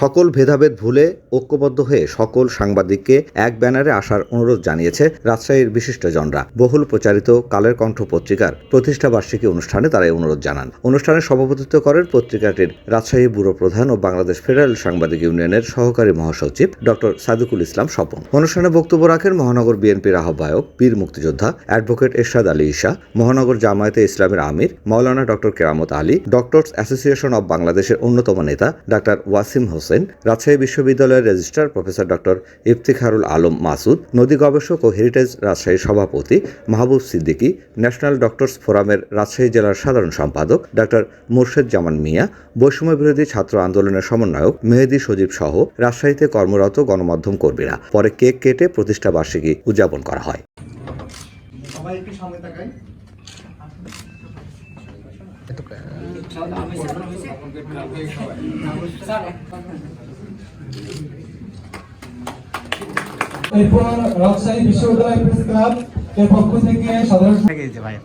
সকল ভেদাভেদ ভুলে ঐক্যবদ্ধ হয়ে সকল সাংবাদিককে এক ব্যানারে আসার অনুরোধ জানিয়েছে রাজশাহীর বিশিষ্টজনরা। বহুল প্রচারিত কালের কণ্ঠ পত্রিকার প্রতিষ্ঠা বার্ষিকী অনুষ্ঠানে তারা এই অনুরোধ জানান। অনুষ্ঠানে সভাপতিত্ব করেন পত্রিকাটির রাজশাহী ব্যুরো প্রধান ও বাংলাদেশ ফেডারেল সাংবাদিক ইউনিয়নের সহকারী মহাসচিব ডক্টর সাদিকুল ইসলাম স্বপন। অনুষ্ঠানে বক্তব্য রাখেন মহানগর বিএনপির আহ্বায়ক বীর মুক্তিযোদ্ধা অ্যাডভোকেট এরশাদ আলী ঈশা, মহানগর জামায়াতে ইসলামের আমির Maulana doctor Keramat Ali, doctors association of বাংলাদেশের অন্যতম নেতা ডাক্তার ওয়াসিম হোসেন, রাজশাহী বিশ্ববিদ্যালয়ের registrar professor doctor Iftikharul Alam Masud, নদী গবেষক ও হেরিটেজ রাজশাহীর সভাপতি মাহবুব সিদ্দিকী, ন্যাশনাল ডক্টরস ফোরামের রাজশাহী জেলার সাধারণ সম্পাদক ডাক্তার মোর্শেদ জামান মিয়া, বৈষম্য বিরোধী ছাত্র আন্দোলনের সমন্বয়ক মেহেদী সজীব সহ রাজশাহীতে কর্মরত গণমাধ্যম কর্মীরা। পরে কেক কেটে প্রতিষ্ঠা বার্ষিকী উদযাপন করা হয়। এরপর রাজশাহী বিশ্ববিদ্যালয় প্রেস ক্লাব এর পক্ষ থেকে সাধারণ ভাই